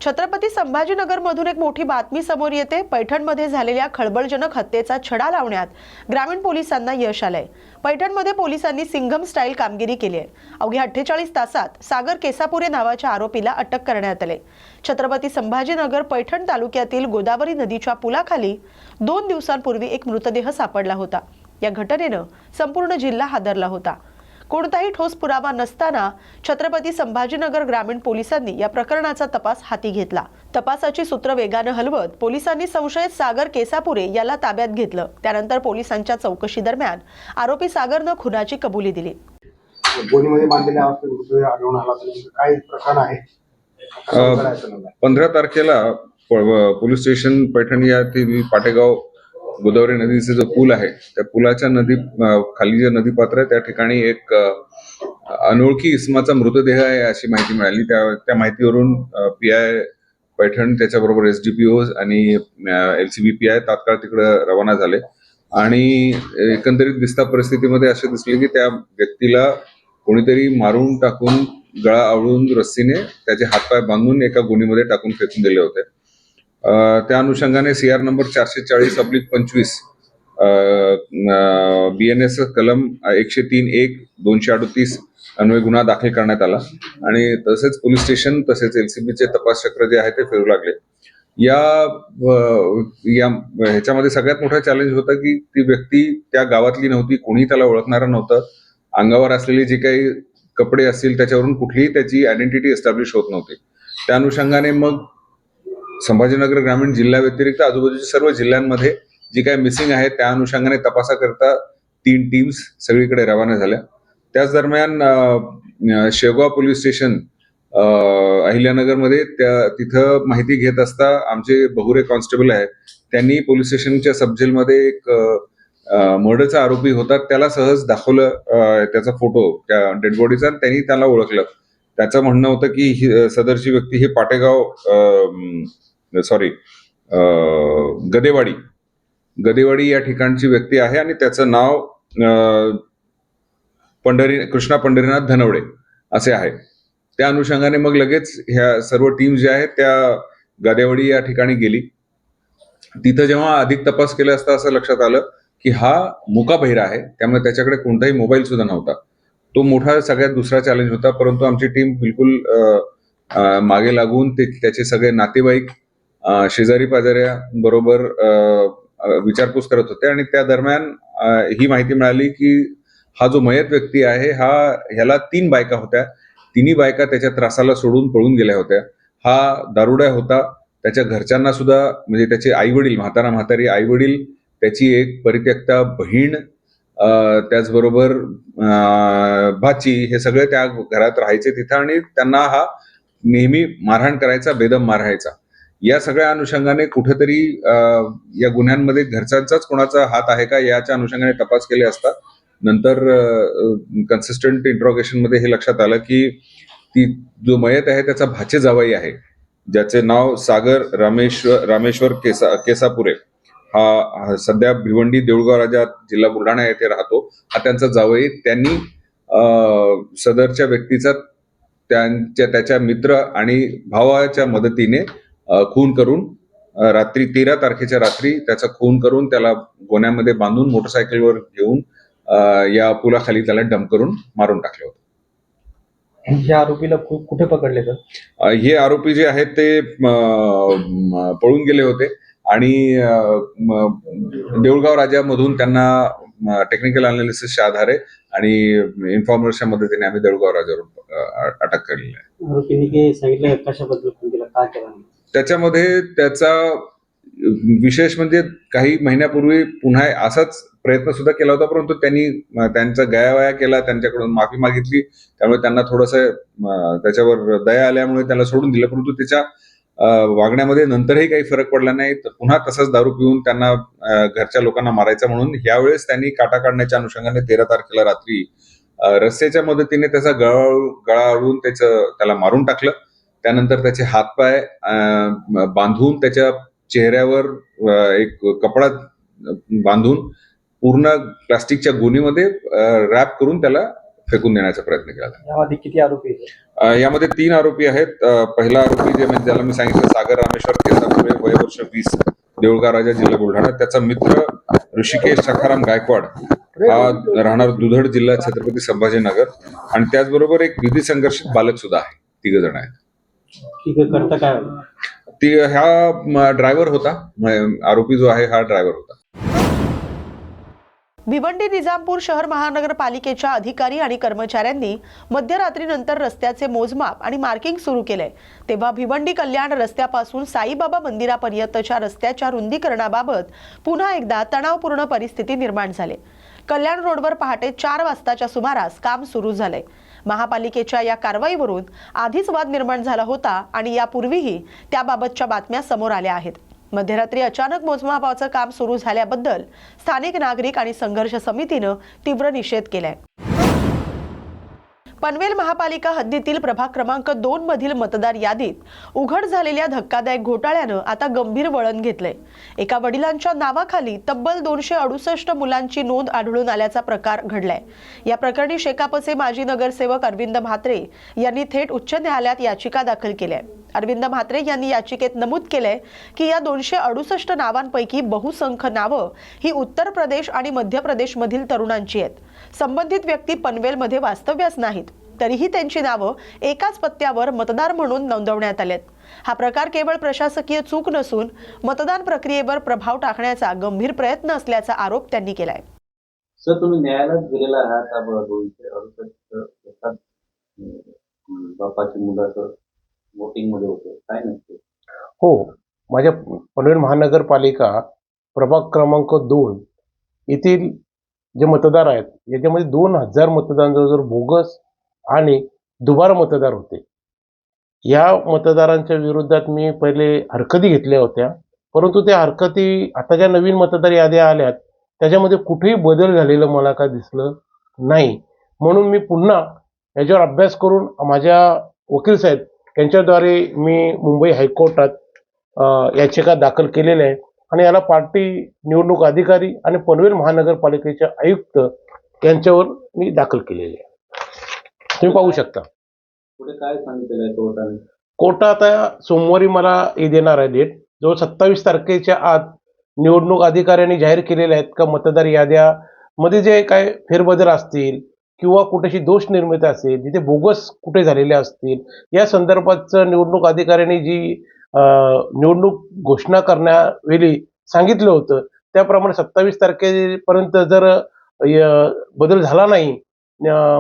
छत्रपती संभाजीनगरमधून एक मोठी बातमी समोर येते। पैठणमध्ये झालेल्या खळबळजनक हत्येचा छडा लावण्यात ग्रामीण पोलिसांना यश आलंय। पैठणमध्ये पोलिसांनी सिंघम स्टाईल कामगिरी केली आहे। अवघ्या 48 तासात सागर केसापुरे नावाच्या आरोपीला अटक करण्यात आले। छत्रपती संभाजीनगर पैठण तालुक्यातील गोदावरी नदीच्या पुलाखाली 2 दिवसांपूर्वी एक मृतदेह सापडला होता। या घटनेनं संपूर्ण जिल्हा हादरला होता। कोणताही ठोस पुरावा नसताना छत्रपती संभाजीनगर ग्रामीण पोलिसांनी या प्रकरणाचा तपास हाती घेतला। तपासाची सूत्र वेगाने हलवत पोलिसांनी संशयित सागर केसापुरे याला ताब्यात घेतलं। त्यानंतर पोलिसांच्या चौकशी दरम्यान आरोपी सागरनं खुनाची कबुली दिली। गोणीमध्ये बांधलेल्या अवस्थेत मृतदेह आढळून आला तर काय प्रकार आहे? 15 तारखेला पोलीस स्टेशन पैठण यातील पाटेगाव गोदावरी नदीचा जो पूल आहे त्या पुलाच्या खाली जे नदीपात्र आहे त्या ठिकाणी एक अनोळखी इसमाचा मृतदेह आहे अशी माहिती मिळाली। त्या माहितीवरून PI पैठण त्याच्याबरोबर SDPO आणि LCB PI तात्काळ तिकडे रवाना झाले आणि एकंदरीत दिसता परिस्थितीमध्ये असे दिसले की त्या व्यक्तीला कोणीतरी मारून टाकून गळा आवळून रस्सीने त्याचे हातपाय बांधून एका गोणीमध्ये टाकून फेकून दिले होते। त्या अनुषंगाने CR नंबर 440/25 BNS कलम 103(1) 238 अन्वये गुन्हा दाखल करण्यात आला आणि तसेच पोलीस स्टेशन तसेच LCBचे तपास चक्र जे आहे ते फिरू लागले। ह्याच्यामध्ये सगळ्यात मोठा चॅलेंज होता की ती व्यक्ती त्या गावातली नव्हती, कोणी त्याला ओळखणारं नव्हतं। अंगावर असलेले जे काही कपडे असतील त्याच्यावरून कुठलीही त्याची आयडेंटिटी एस्टॅब्लिश होत नव्हती। त्या अनुषंगाने मग संभाजीनगर ग्रामीण जिल्हा व्यतिरिक्त आजूबाजूच्या सर्व जिल्ह्यांमध्ये जी काही मिसिंग आहे त्या अनुषंगाने तपासाकरता 3 टीम्स सगळीकडे रवाना झाल्या। त्याच दरम्यान शेगाव पोलीस स्टेशन अहिल्यानगरमध्ये तिथं माहिती घेत असता आमचे बहुरे कॉन्स्टेबल आहे त्यांनी पोलीस स्टेशनच्या सबजेलमध्ये एक मर्डरचा आरोपी होता त्याला सहज दाखवलं त्याचा फोटो त्या डेड बॉडीचा। त्यांनी त्याला ओळखलं। त्याचं म्हणणं होतं की सदरची व्यक्ती हे पाटेगाव गदेवाडी या ठिकाणची व्यक्ती आहे आणि त्याचं नाव कृष्णा पंढरीनाथ धनवडे असे आहे। त्या अनुषंगाने मग लगेच ह्या सर्व टीम ज्या आहेत त्या गदेवाडी या ठिकाणी गेली। तिथं जेव्हा अधिक तपास केला असता असं लक्षात आलं की हा मुका बहिरा आहे, त्यामुळे त्याच्याकडे कोणताही मोबाईल सुद्धा नव्हता। तो मोठा सगळ्यात दुसरा चॅलेंज होता, परंतु आमची टीम बिलकुल मागे लागून त्याचे सगळे नातेवाईक शेजारी पाजाऱ्या बरोबर विचारपूस करत होते आणि त्या दरम्यान ही माहिती मिळाली की हा जो मयत व्यक्ती आहे ह्याला 3 बायका होत्या। तिन्ही बायका त्याच्या त्रासाला सोडून पळून गेल्या होत्या। हा दारुड्या होता। त्याच्या घरच्यांना सुद्धा म्हणजे त्याचे आई वडील म्हातारी आई वडील, त्याची एक परित्यक्ता बहीण, त्याचबरोबर भाची हे सगळे त्या घरात राहायचे तिथं आणि त्यांना हा नेहमी मारहाण करायचा, बेदम मारायचा। या सगळ्या अनुषंगाने कुठेतरी या गुन्ह्यांमध्ये घरच्यांचाच कोणाचा हात आहे का याच्या अनुषंगाने तपास केले असता नंतर कन्सिस्टंट इंट्रोगेशन मध्ये हे लक्षात आलं की ती जो मयत आहे त्याचा भाचे जावई आहे ज्याचे नाव सागर रामेश्वर केसापुरे। हा सध्या भिवंडी देऊळगाव राजा जिल्हा बुलढाणा येथे राहतो। हा त्यांचा जावई। त्यांनी सदरच्या व्यक्तीचा त्याच्या मित्र आणि भावाच्या मदतीने खून करून रात्री 13 तारखेच्या रात्री त्याचा खून करून त्याला गोण्यामध्ये बांधून मोटरसायकलवर घेऊन या पुलाखाली त्याला डंप करून मारून टाकले होते। ह्या आरोपीला कुठे पकडले तर? हे आरोपी जे आहेत ते पळून गेले होते आणि देऊळगाव राजामधून त्यांना टेक्निकल अनालिसिसच्या आधारे आणि इन्फॉर्मर्सच्या मदतीने आम्ही देऊळगाव राजावरून अटक केलेली आहे। आरोपींनी सांगितलं कशाबद्दल खून केला, काय केला? त्याच्यामध्ये त्याचा विशेष म्हणजे काही महिन्यापूर्वी पुन्हा असाच प्रयत्न सुद्धा केला होता, परंतु त्यांनी त्यांचा गयावया केला, त्यांच्याकडून माफी मागितली, त्यामुळे त्यांना थोडंसं त्याच्यावर दया आल्यामुळे त्याला सोडून दिलं। परंतु त्याच्या वागण्यामध्ये नंतरही काही फरक पडला नाही। तर पुन्हा तसाच दारू पिऊन त्यांना घरच्या लोकांना मारायचा म्हणून यावेळेस त्यांनी काटा काढण्याच्या अनुषंगाने 13 तारखेला रात्री रस्त्याच्या मदतीने त्याचा गळा आवळून त्याला मारून टाकलं। त्यानंतर त्याचे हातपाय बांधून त्याच्या चेहऱ्यावर एक कपडा बांधून पूर्ण प्लास्टिकच्या गोणीमध्ये रॅप करून त्याला फेकून देण्याचा प्रयत्न केला. यामध्ये किती आरोपी आहेत? यामध्ये 3 आरोपी आहेत. पहिला आरोपी जे म्हणजे ज्याला मी सांगितलं सागर रामेश्वर केसापुरे, वय वर्ष 20, देऊळगाव राजा, जिल्हा बुलढाणा. त्याचा मित्र ऋषिकेश सखाराम गायकवाड हा राहणार दुधड, जिल्हा छत्रपती संभाजीनगर. आणि त्याचबरोबर एक विधी संघर्षित बालक सुद्धा आहे. 3 जण आहेत. ठीक आहे, करता काय? हा ड्रायव्हर होता. आरोपी जो आहे हा ड्रायव्हर होता. भिवंडी निजामपूर शहर महानगरपालिकेच्या अधिकारी आणि कर्मचाऱ्यांनी मध्यरात्रीनंतर रस्त्याचे मोजमाप आणि मार्किंग सुरू केले. तेव्हा भिवंडी कल्याण रस्त्यापासून साईबाबा मंदिरापर्यंतच्या रस्त्याच्या रुंदीकरणाबाबत पुन्हा एकदा तणावपूर्ण परिस्थिती निर्माण झाली. कल्याण रोडवर पहाटे 4 वाजताच्या सुमारास काम सुरू झाले. महापालिकेच्या या कारवाईवरून आधीच वाद निर्माण झाला होता आणि यापूर्वीही त्याबाबतच्या बातम्या समोर आल्या आहेत. मध्यरात्री अचानक मोजमापाचं काम सुरू झाल्याबद्दल स्थानिक नागरिक आणि संघर्ष समितीनं तीव्र निषेध केलाय. पनवेल महापालिका हद्दीतील प्रभाग क्रमांक 2 मधील मतदार यादीत उघड झालेल्या धक्कादायक घोटाळ्यानं आता गंभीर वळण घेतलंय. एका वडिलांच्या नावाखाली तब्बल 268 मुलांची नोंद आढळून आल्याचा प्रकार घडलाय. या प्रकरणी शेकापचे माजी नगरसेवक अरविंद म्हात्रे यांनी थेट उच्च न्यायालयात याचिका दाखल केली आहे. अरविंद म्हात्रे यांनी याचिकेत नमूद केलंय की या 268 नावांपैकी बहुसंख्य नावं ही उत्तर प्रदेश आणि मध्य प्रदेशमधील तरुणांची आहेत. संबंधित व्यक्ती पनवेलमध्ये वास्तव्यास नाहीत, तरीही त्यांची नावं एकाच पत्त्यावर मतदार म्हणून नोंदवण्यात आलेत. हा प्रकार केवळ प्रशासकीय चूक नसून मतदान प्रक्रियेवर प्रभाव टाकण्याचा गंभीर प्रयत्न असल्याचा आरोप त्यांनी केलाय. सर, तुम्ही न्यायालयात गेलेला आहात. 268 बापाची मुलं वोटिंग मध्ये होते, काय नसते? हो, माझ्या पनवेल महानगरपालिका प्रभाग क्रमांक 2 येथील जे मतदार आहेत याच्यामध्ये 2000 मतदान जवळजवळ बोगस आणि दुबार मतदार होते. या मतदारांच्या विरोधात मी पहिले हरकती घेतल्या होत्या, परंतु त्या हरकती आता ज्या नवीन मतदार याद्या आल्यात त्याच्यामध्ये कुठेही बदल झालेलं मला काय दिसलं नाही. म्हणून मी पुन्हा याच्यावर अभ्यास करून माझ्या वकील साहेब यांच्याद्वारे मी मुंबई हायकोर्टात याचिका दाखल केलेल्या आहे आणि याला पार्टी निवडणूक अधिकारी आणि पनवेल महानगरपालिकेचे आयुक्त यांच्यावर मी दाखल केलेले आहे. तुम्ही पाहू शकता. पुढे काय सांगितलेलं आहे कोर्टाने? कोर्ट आता सोमवारी मला हे देणार आहे डेट. जवळ 27 तारखेच्या आत निवडणूक अधिकाऱ्यांनी जाहीर केलेले आहेत का मतदार याद्यामध्ये जे काय फेरबदल असतील किंवा कुठेशी दोष निर्मिती असेल, जिथे बोगस कुठे झालेले असतील, या संदर्भातचं निवडणूक अधिकाऱ्यांनी जी निवडणूक घोषणा करण्यावेळी सांगितलं होतं त्याप्रमाणे 27 तारखेपर्यंत जर बदल झाला नाही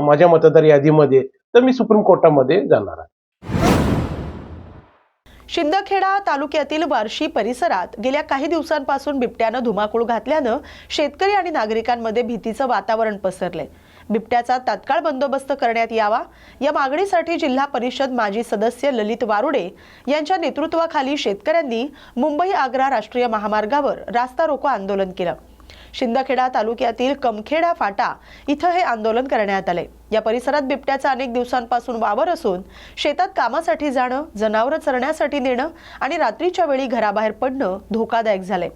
माझ्या मतदार यादीमध्ये तर मी सुप्रीम कोर्टामध्ये जाणार आहे. शिंदखेडा तालुक्यातील वार्शी परिसरात गेल्या काही दिवसांपासून बिबट्यानं धुमाकूळ घातल्यानं शेतकरी आणि नागरिकांमध्ये भीतीचं वातावरण पसरलंय. बिबट्याचा तात्काळ बंदोबस्त करण्यात यावा या मागणीसाठी जिल्हा परिषद माजी सदस्य ललित वारुडे यांच्या नेतृत्वाखाली शेतकऱ्यांनी मुंबई आग्रा राष्ट्रीय महामार्गावर रास्ता रोको आंदोलन केलं. शिंदखेडा तालुक्यातील कमखेडा फाटा इथं हे आंदोलन करण्यात आले. या परिसरात बिबट्याचा अनेक दिवसांपासून वावर असून शेतात कामासाठी जाणं, जनावरं चरण्यासाठी नेणं आणि रात्रीच्या वेळी घराबाहेर पडणं धोकादायक झालंय.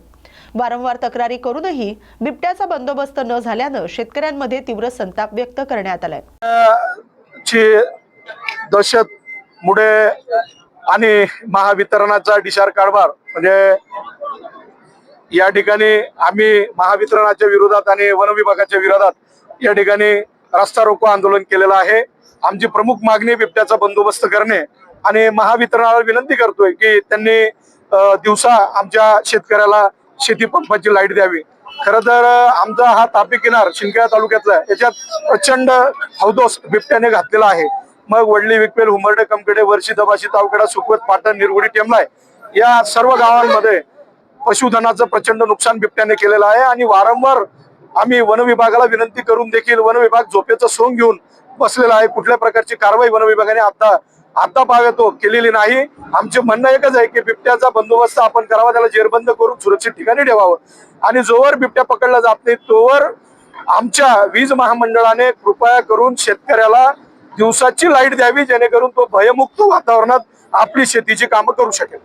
वारंवार तक्रारी करूनही बिबट्याचा बंदोबस्त न झाल्यानं शेतकऱ्यांमध्ये तीव्र संताप व्यक्त करण्यात आलाय. दहशतमुळे आणि महावितरणाचा डिशार कारभार म्हणजे या ठिकाणी आम्ही महावितरणाच्या विरोधात आणि वन विभागाच्या विरोधात या ठिकाणी रस्ता रोको आंदोलन केलेलं आहे. आमची प्रमुख मागणी बिबट्याचा बंदोबस्त करणे आणि महावितरणाला विनंती करतोय की त्यांनी दिवसा आमच्या शेतकऱ्याला शेती पंपाची लाईट द्यावी. खरं तर आमचा हा तापी किनार शिंदखेडा तालुक्यातला याच्यात प्रचंड हौदोस बिबट्याने घातलेला आहे. मग वडली, विकपेल, हुंबर्डे, कमखेडे, वर्शी, दबाशी, तावखेडा, सुखवत, पाटण, निरगुडी, टेमलाय या सर्व गावांमध्ये पशुधनाचं प्रचंड नुकसान बिबट्याने केलेलं आहे आणि वारंवार आम्ही वन विभागाला विनंती करून देखील वन विभाग झोपेचं सोंग घेऊन बसलेला आहे. कुठल्या प्रकारची कारवाई वन विभागाने आता पाहतो केलेली नाही. आमचे म्हणणं एकच आहे की बिबट्याचा बंदोबस्त आपण करावा, त्याला जेरबंद करून सुरक्षित ठिकाणी ठेवावं आणि जोवर बिबट्या पकडला जात नाही तोवर आमच्या वीज महामंडळाने कृपया करून शेतकऱ्याला दिवसाची लाईट द्यावी जेणेकरून तो भयमुक्त वातावरणात आपली शेतीची कामं करू शकेल.